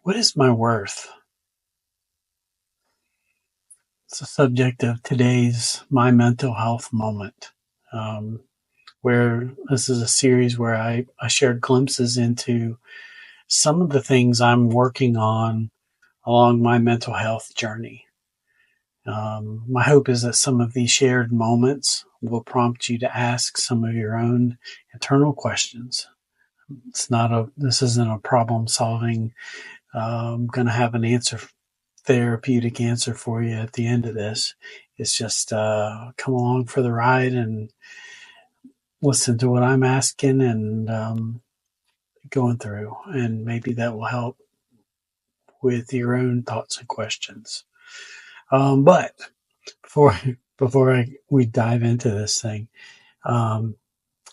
What is my worth? It's the subject of today's My Mental Health Moment, where this is a series where I shared glimpses into some of the things I'm working on along my mental health journey. My hope is that some of these shared moments will prompt you to ask some of your own internal questions. This isn't a problem solving. I'm going to have an therapeutic answer for you at the end of this. It's just come along for the ride and listen to what I'm asking and going through, and maybe that will help with your own thoughts and questions. But before we dive into this thing,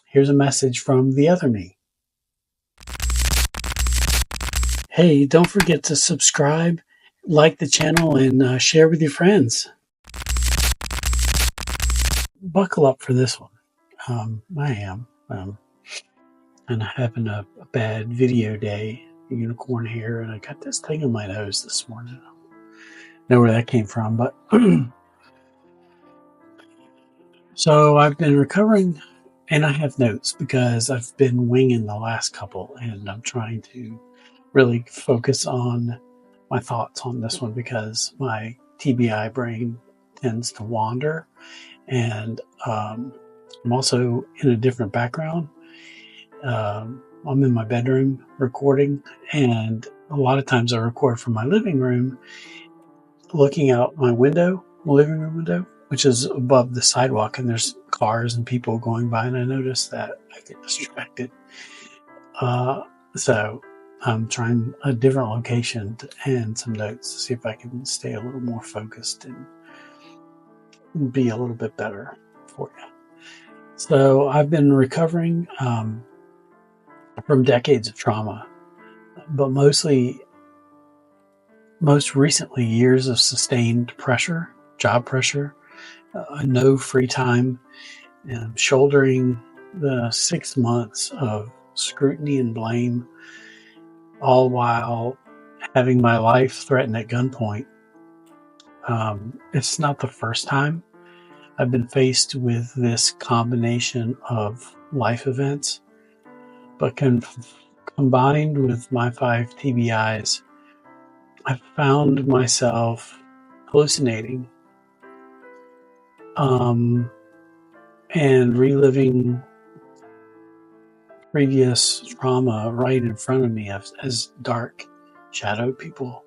here's a message from the other me. Hey, don't forget to subscribe, like the channel, and share with your friends. Buckle up for this one. I am and having a bad video day, unicorn hair, and I got this thing in my nose this morning. I don't know where that came from, but so I've been recovering, and I have notes because I've been winging the last couple, and I'm trying to really focus on my thoughts on this one because my TBI brain tends to wander, and I'm also in a different background. I'm in my bedroom recording, and a lot of times I record from my living room, looking out my living room window, which is above the sidewalk, and there's cars and people going by, and I notice that I get distracted. So I'm trying a different location and some notes to see if I can stay a little more focused and be a little bit better for you. So I've been recovering from decades of trauma, but most recently years of sustained job pressure, no free time, and shouldering the 6 months of scrutiny and blame, all while having my life threatened at gunpoint. It's not the first time I've been faced with this combination of life events, but combined with my 5 TBIs, I found myself hallucinating and reliving previous trauma right in front of me as dark shadow people.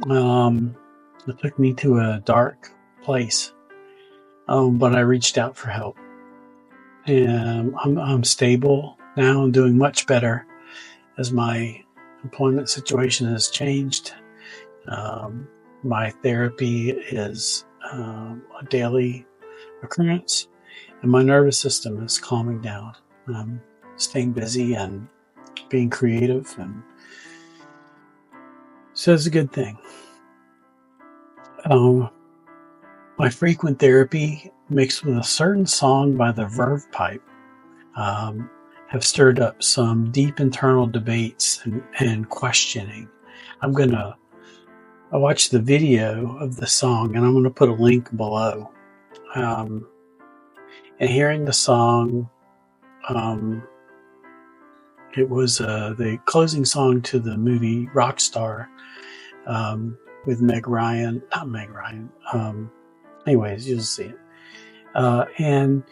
It took me to a dark place, but I reached out for help, and I'm stable now. I'm doing much better as my employment situation has changed. My therapy is a daily occurrence, and my nervous system is calming down. I'm staying busy and being creative, and so it's a good thing. My frequent therapy mixed with a certain song by the Verve pipe have stirred up some deep internal debates and questioning. I watched the video of the song, and I'm going to put a link below. And hearing the song, it was the closing song to the movie Rockstar with Not Meg Ryan. Anyways, you'll see it. And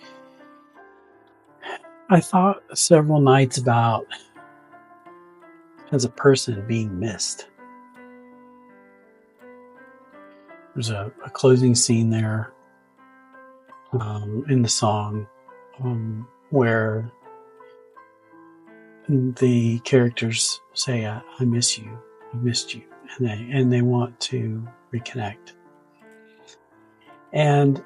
I thought several nights about, as a person, being missed. There's a closing scene there in the song where the characters say, I miss you, I missed you, and they want to reconnect. And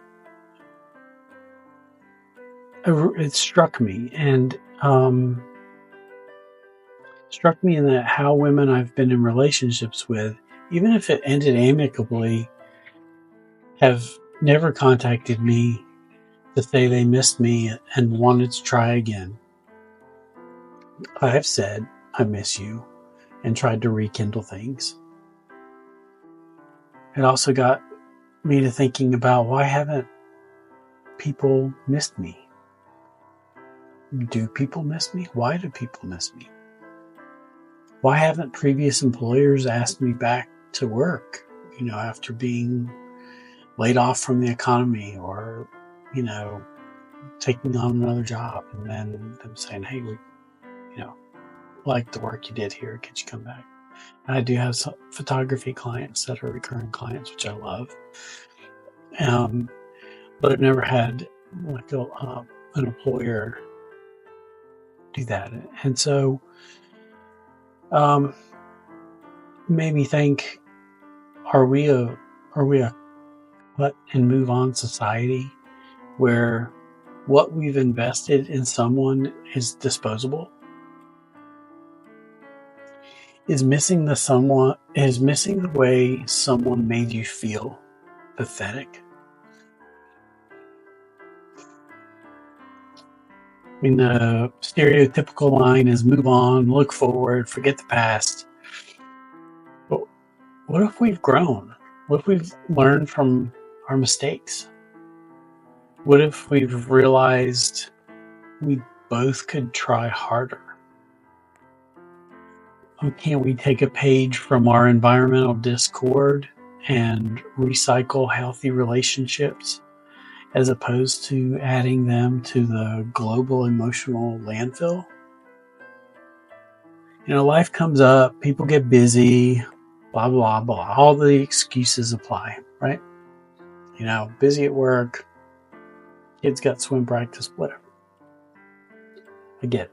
it struck me, and struck me in that how women I've been in relationships with, even if it ended amicably, have never contacted me to say they missed me and wanted to try again. I've said, I miss you, and tried to rekindle things. It also got me to thinking about, why haven't people missed me? Do people miss me? Why do people miss me? Why haven't previous employers asked me back to work, after being laid off from the economy, or, taking on another job, and then them saying, hey, we, like the work you did here, could you come back? And I do have some photography clients that are recurring clients, which I love. But I've never had like an employer do that. And so made me think, are we a cut and move on society where what we've invested in someone is disposable? Is missing the way someone made you feel pathetic? I mean, the stereotypical line is move on, look forward, forget the past. But what if we've grown? What if we've learned from our mistakes? What if we've realized we both could try harder? Can't we take a page from our environmental discord and recycle healthy relationships, as opposed to adding them to the global emotional landfill? Life comes up, people get busy, blah, blah, blah. All the excuses apply, right? Busy at work, kids got swim practice, whatever. I get it.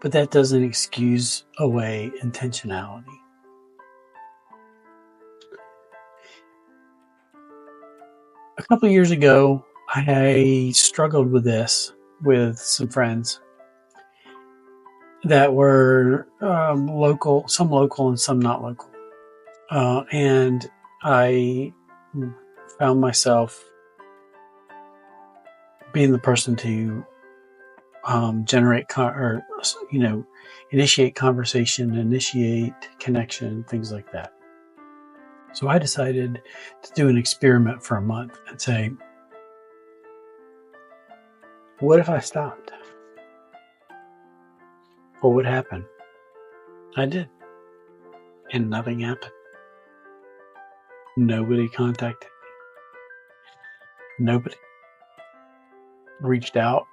But that doesn't excuse away intentionality. A couple of years ago, I struggled with this with some friends that were local, some local and some not local. And I found myself being the person to initiate conversation, initiate connection, things like that. So I decided to do an experiment for a month and say, what if I stopped? What would happen? I did. And nothing happened. Nobody contacted me. Nobody reached out.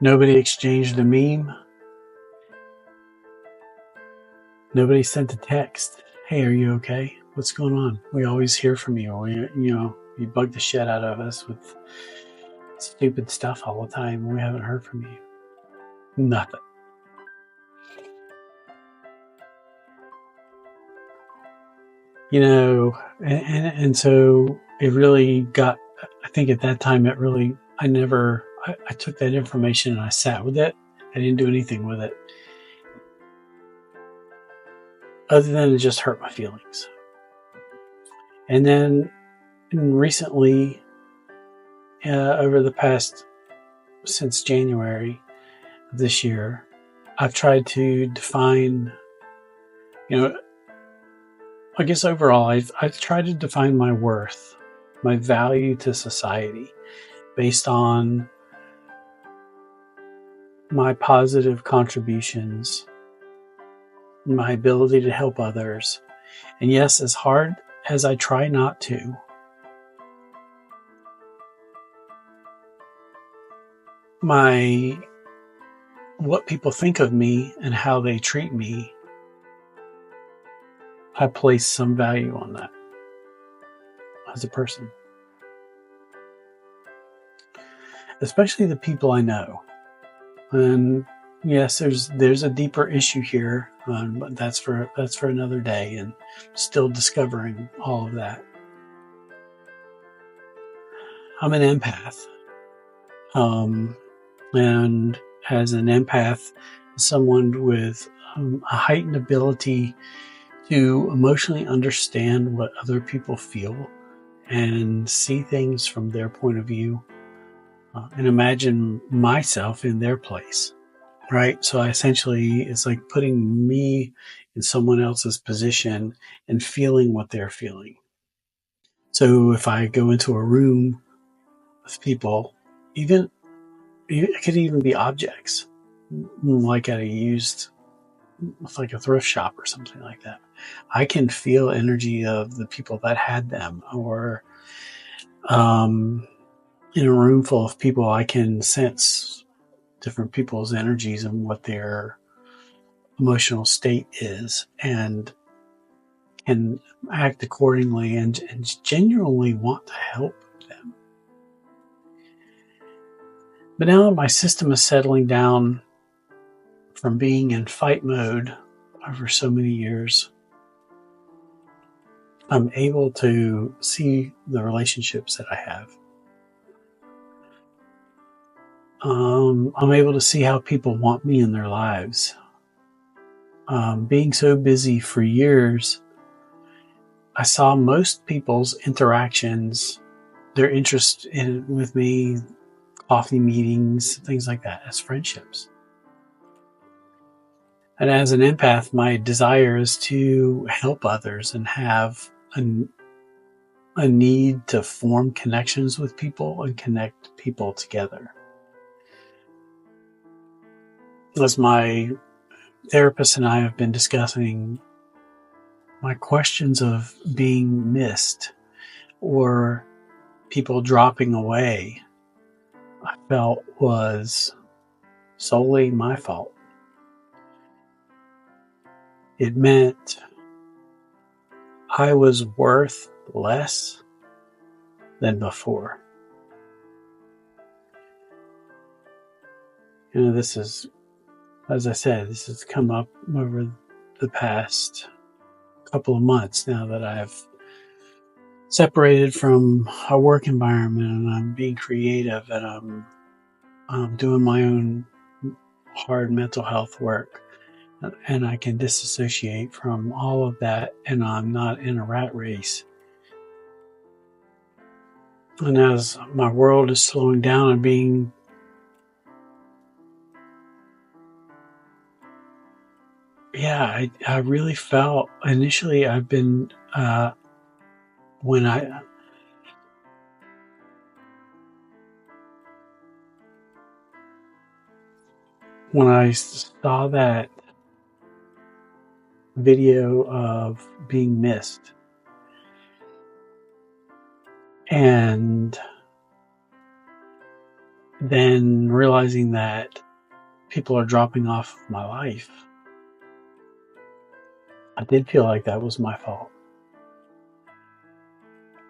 Nobody exchanged a meme. Nobody sent a text. Hey, are you okay? What's going on? We always hear from you. You bug the shit out of us with stupid stuff all the time. We haven't heard from you. Nothing. And so it really got, I think at that time, I took that information and I sat with it. I didn't do anything with it other than it just hurt my feelings. And then recently, over the past, since January of this year, I've tried to define, I guess overall, I've tried to define my worth, my value to society based on my positive contributions, my ability to help others. And yes, as hard as I try not to, what people think of me and how they treat me, I place some value on that as a person. Especially the people I know. And yes, there's a deeper issue here, but that's for another day, and still discovering all of that. I'm an empath, and as an empath, someone with a heightened ability to emotionally understand what other people feel and see things from their point of view, and imagine myself in their place. right? So it's like putting me in someone else's position and feeling what they're feeling. So if I go into a room with people, even it could even be objects, like at a used, like a thrift shop or something like that. I can feel energy of the people that had them, or um, in a room full of people, I can sense different people's energies and what their emotional state is, and can act accordingly, and genuinely want to help them. But now my system is settling down from being in fight mode over so many years. I'm able to see the relationships that I have. I'm able to see how people want me in their lives. Being so busy for years, I saw most people's interactions, their interest with me, coffee meetings, things like that, as friendships. And as an empath, my desire is to help others and have a need to form connections with people and connect people together. As my therapist and I have been discussing, my questions of being missed or people dropping away, I felt was solely my fault. It meant I was worth less than before. This is, as I said, this has come up over the past couple of months now that I've separated from a work environment and I'm being creative and I'm doing my own hard mental health work, and I can disassociate from all of that, and I'm not in a rat race. And as my world is slowing down and being I really felt initially I've been when I when I saw that video of being missed and then realizing that people are dropping off my life, I did feel like that was my fault.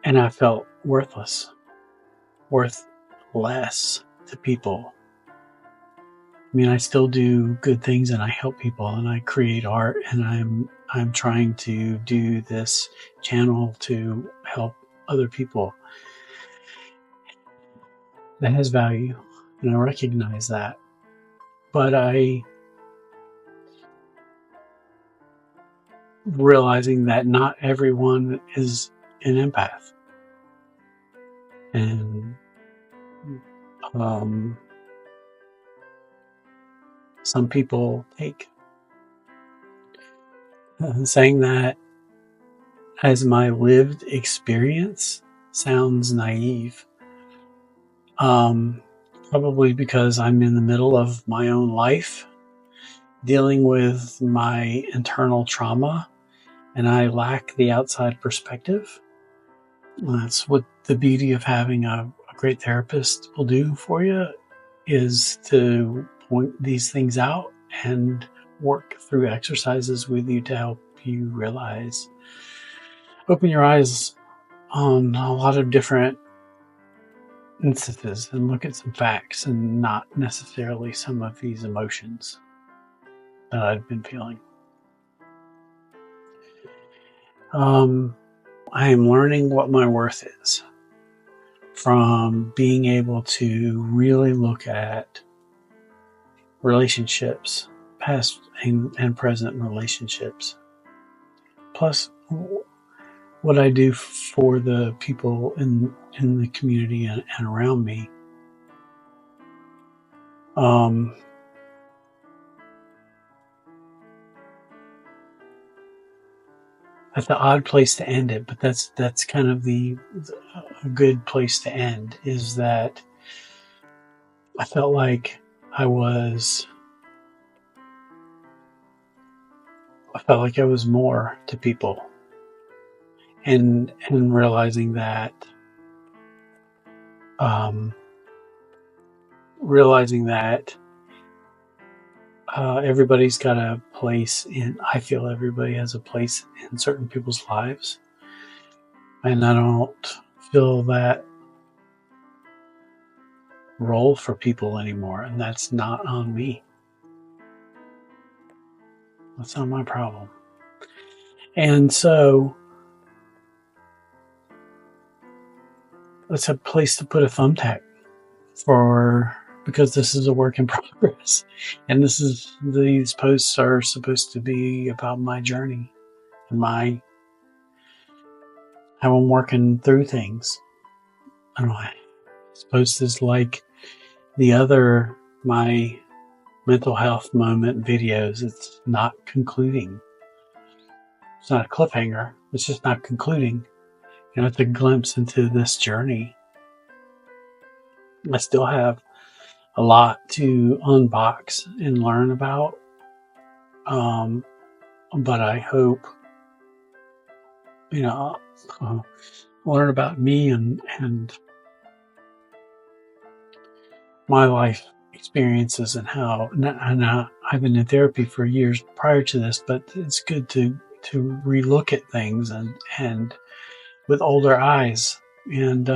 And I felt worthless, worth less to people. I mean, I still do good things and I help people and I create art, and I'm trying to do this channel to help other people. That has value, and I recognize that. But I realizing that not everyone is an empath, and um, some people take. Saying that as my lived experience sounds naive. Um, Probably because I'm in the middle of my own life, dealing with my internal trauma, and I lack the outside perspective. That's what the beauty of having a great therapist will do for you, is to point these things out and work through exercises with you to help you realize, open your eyes on a lot of different instances and look at some facts and not necessarily some of these emotions that I've been feeling. I am learning what my worth is from being able to really look at relationships, past and present relationships, plus what I do for the people in the community and around me. that's an odd place to end it, but that's kind of the a good place to end. Is that I felt like I was I felt like I was more to people, and um, realizing that everybody's got a place in. I feel everybody has a place in certain people's lives, and I don't feel that role for people anymore, and that's not on me. That's not my problem. And so it's a place to put a thumbtack for, because this is a work in progress, and these posts are supposed to be about my journey and my how I'm working through things. I don't know. This post is like the other my mental health moment videos. It's not concluding. It's not a cliffhanger. It's just not concluding. It's a glimpse into this journey. I still have a lot to unbox and learn about. Um, but I hope, you know, uh, learn about me and my life experiences and how. And I've been in therapy for years prior to this, but it's good to relook at things and with older eyes. And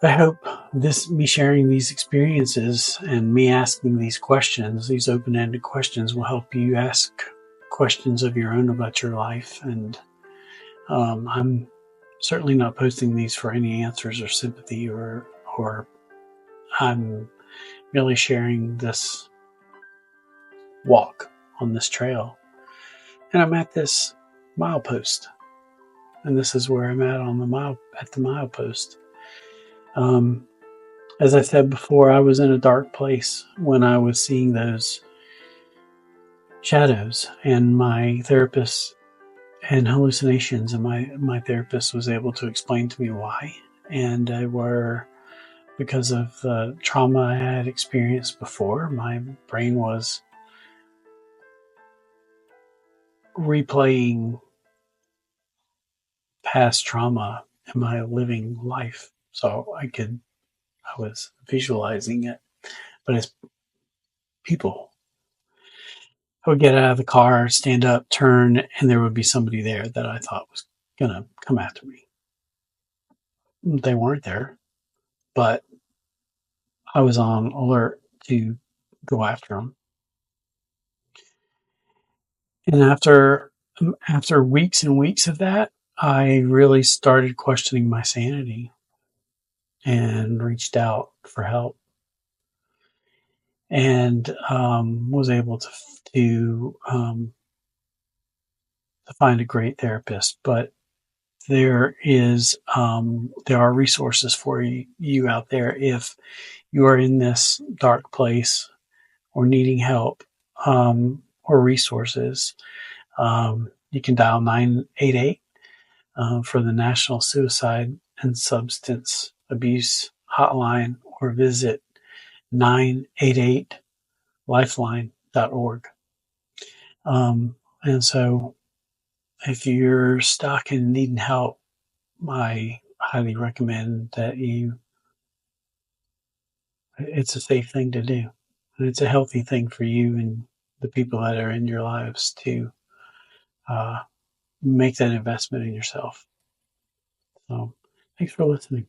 I hope me sharing these experiences and me asking these questions, these open-ended questions, will help you ask questions of your own about your life. And I'm certainly not posting these for any answers or sympathy, or I'm merely sharing this walk on this trail. And I'm at this milepost, and this is where I'm at on the milepost. As I said before, I was in a dark place when I was seeing those shadows and my therapist and hallucinations, and my therapist was able to explain to me why. And they were because of the trauma I had experienced before. My brain was replaying past trauma in my living life. So I was visualizing it. But as people, I would get out of the car, stand up, turn, and there would be somebody there that I thought was going to come after me. They weren't there, but I was on alert to go after them. And after weeks and weeks of that, I really started questioning my sanity and reached out for help, and was able to find a great therapist. But there are resources for you out there if you are in this dark place or needing help, or resources. You can dial 988 for the National Suicide and Substance Abuse Hotline, or visit 988lifeline.org. And so if you're stuck and needing help, I highly recommend that it's a safe thing to do. And it's a healthy thing for you and the people that are in your lives to uh, make that investment in yourself. So thanks for listening.